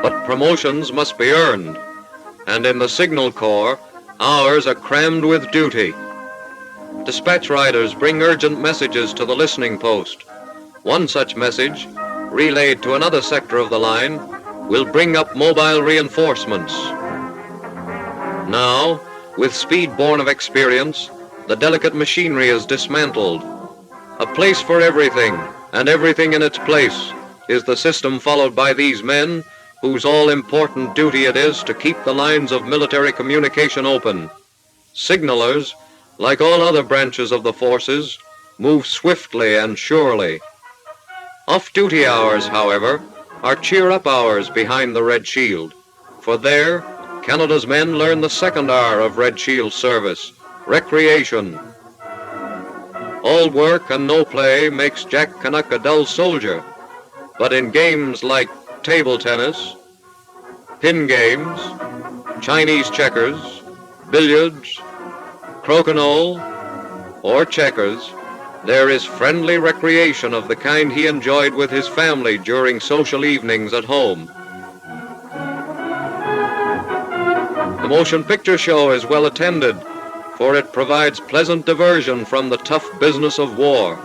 But promotions must be earned, and in the Signal Corps, hours are crammed with duty. Dispatch riders bring urgent messages to the listening post. One such message, relayed to another sector of the line, will bring up mobile reinforcements. Now, with speed born of experience, the delicate machinery is dismantled. A place for everything, and everything in its place, is the system followed by these men, whose all-important duty it is to keep the lines of military communication open. Signalers, like all other branches of the forces, move swiftly and surely. Off-duty hours, however, are cheer-up hours behind the Red Shield, for there Canada's men learn the second hour of Red Shield service, recreation. All work and no play makes Jack Canuck a dull soldier, but in games like table tennis, pin games, Chinese checkers, billiards, crokinole, or checkers, there is friendly recreation of the kind he enjoyed with his family during social evenings at home. The motion picture show is well attended, for it provides pleasant diversion from the tough business of war.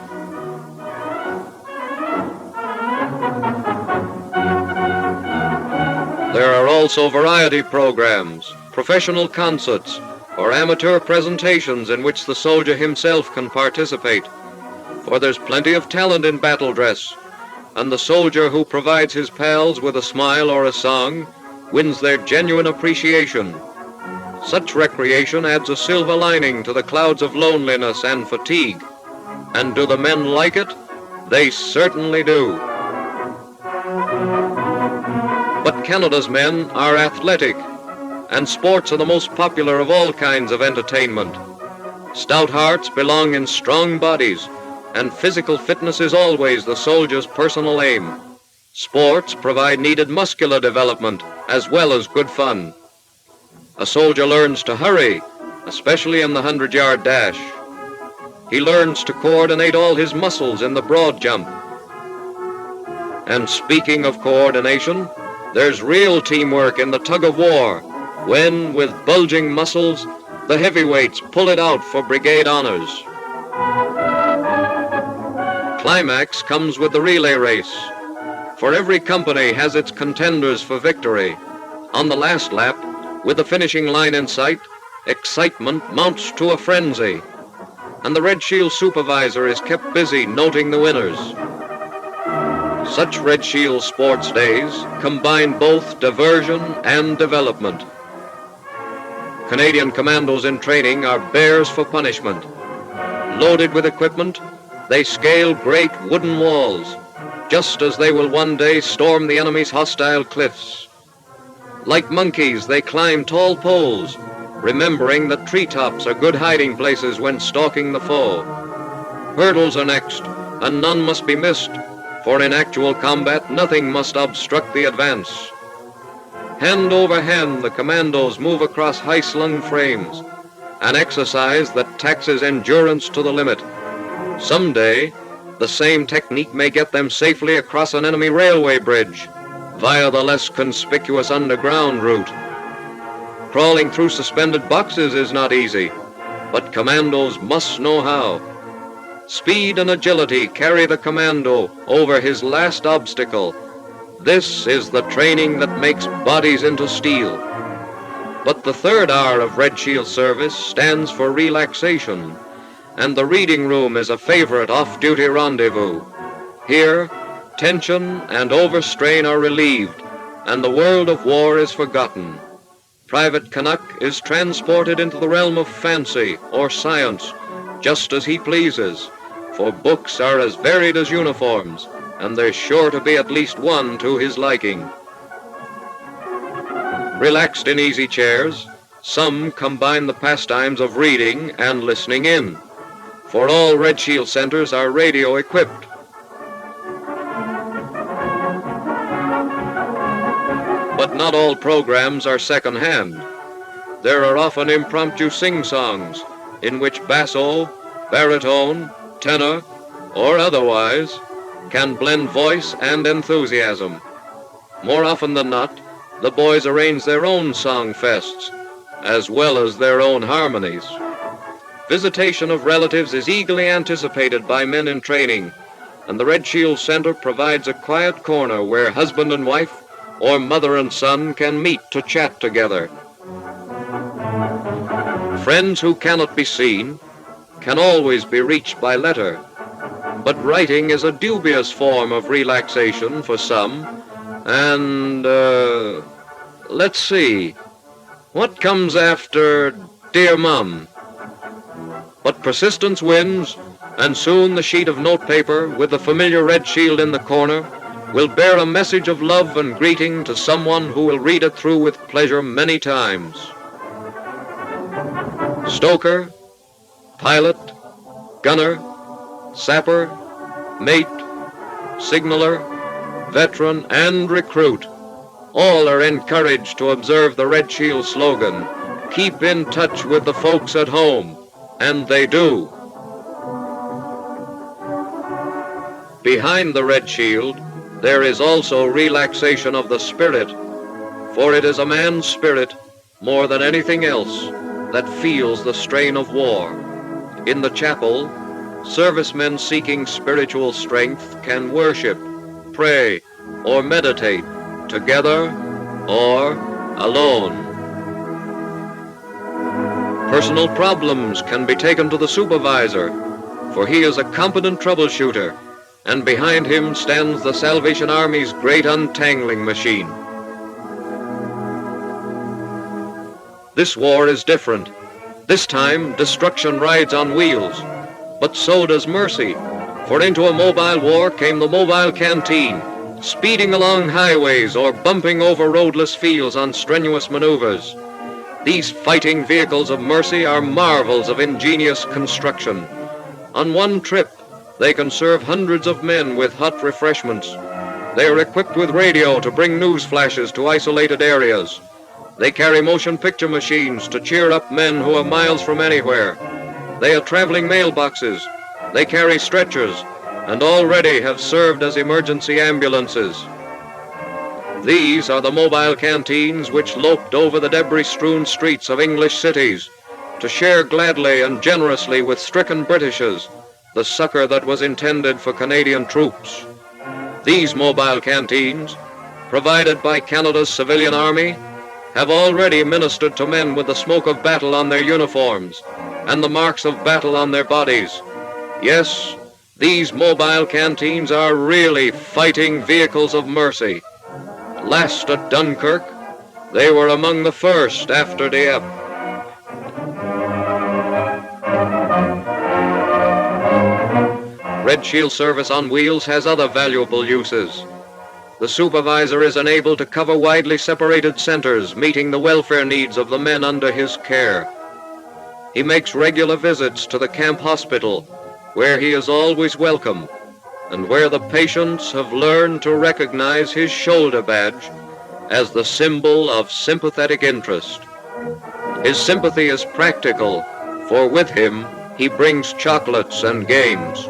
There are also variety programs, professional concerts, or amateur presentations in which the soldier himself can participate. For there's plenty of talent in battle dress, and the soldier who provides his pals with a smile or a song wins their genuine appreciation. Such recreation adds a silver lining to the clouds of loneliness and fatigue. And do the men like it? They certainly do. But Canada's men are athletic, and sports are the most popular of all kinds of entertainment. Stout hearts belong in strong bodies, and physical fitness is always the soldier's personal aim. Sports provide needed muscular development as well as good fun. A soldier learns to hurry, especially in the 100-yard dash. He learns to coordinate all his muscles in the broad jump. And speaking of coordination, there's real teamwork in the tug of war, when, with bulging muscles, the heavyweights pull it out for brigade honors. Climax comes with the relay race, for every company has its contenders for victory. On the last lap, with the finishing line in sight, excitement mounts to a frenzy, and the Red Shield supervisor is kept busy noting the winners. Such Red Shield sports days combine both diversion and development. Canadian commandos in training are bears for punishment. Loaded with equipment, they scale great wooden walls, just as they will one day storm the enemy's hostile cliffs. Like monkeys, they climb tall poles, remembering that treetops are good hiding places when stalking the foe. Hurdles are next, and none must be missed, for in actual combat nothing must obstruct the advance. Hand over hand, the commandos move across high-slung frames, an exercise that taxes endurance to the limit. Someday, the same technique may get them safely across an enemy railway bridge, via the less conspicuous underground route. Crawling through suspended boxes is not easy, but commandos must know how. Speed and agility carry the commando over his last obstacle. This is the training that makes bodies into steel. But the third hour of Red Shield service stands for relaxation, and the reading room is a favorite off-duty rendezvous. Here, tension and overstrain are relieved, and the world of war is forgotten. Private Canuck is transported into the realm of fancy or science, just as he pleases, for books are as varied as uniforms, and there's sure to be at least one to his liking. Relaxed in easy chairs, some combine the pastimes of reading and listening in, for all Red Shield centers are radio equipped. But not all programs are second-hand. There are often impromptu sing-songs in which basso, baritone, tenor, or otherwise can blend voice and enthusiasm. More often than not, the boys arrange their own song fests, as well as their own harmonies. Visitation of relatives is eagerly anticipated by men in training, and the Red Shield Center provides a quiet corner where husband and wife or mother and son can meet to chat together. Friends who cannot be seen can always be reached by letter, but writing is a dubious form of relaxation for some, and, let's see, what comes after Dear Mum? But persistence wins, and soon the sheet of notepaper with the familiar red shield in the corner will bear a message of love and greeting to someone who will read it through with pleasure many times. Stoker, pilot, gunner, sapper, mate, signaller, veteran, and recruit, all are encouraged to observe the Red Shield slogan, "Keep in touch with the folks at home," and they do. Behind the Red Shield, there is also relaxation of the spirit, for it is a man's spirit, more than anything else, that feels the strain of war. In the chapel, servicemen seeking spiritual strength can worship, pray, or meditate, together or alone. Personal problems can be taken to the supervisor, for he is a competent troubleshooter, and behind him stands the Salvation Army's great untangling machine. This war is different. This time, destruction rides on wheels, but so does mercy, for into a mobile war came the mobile canteen, speeding along highways or bumping over roadless fields on strenuous maneuvers. These fighting vehicles of mercy are marvels of ingenious construction. On one trip, they can serve hundreds of men with hot refreshments. They are equipped with radio to bring news flashes to isolated areas. They carry motion picture machines to cheer up men who are miles from anywhere. They are traveling mailboxes. They carry stretchers and already have served as emergency ambulances. These are the mobile canteens which loped over the debris-strewn streets of English cities to share gladly and generously with stricken Britishers the succor that was intended for Canadian troops. These mobile canteens, provided by Canada's civilian army, have already ministered to men with the smoke of battle on their uniforms and the marks of battle on their bodies. Yes, these mobile canteens are really fighting vehicles of mercy. Last at Dunkirk, they were among the first after Dieppe. Red Shield service on wheels has other valuable uses. The supervisor is enabled to cover widely separated centers, meeting the welfare needs of the men under his care. He makes regular visits to the camp hospital, where he is always welcome, and where the patients have learned to recognize his shoulder badge as the symbol of sympathetic interest. His sympathy is practical, for with him he brings chocolates and games.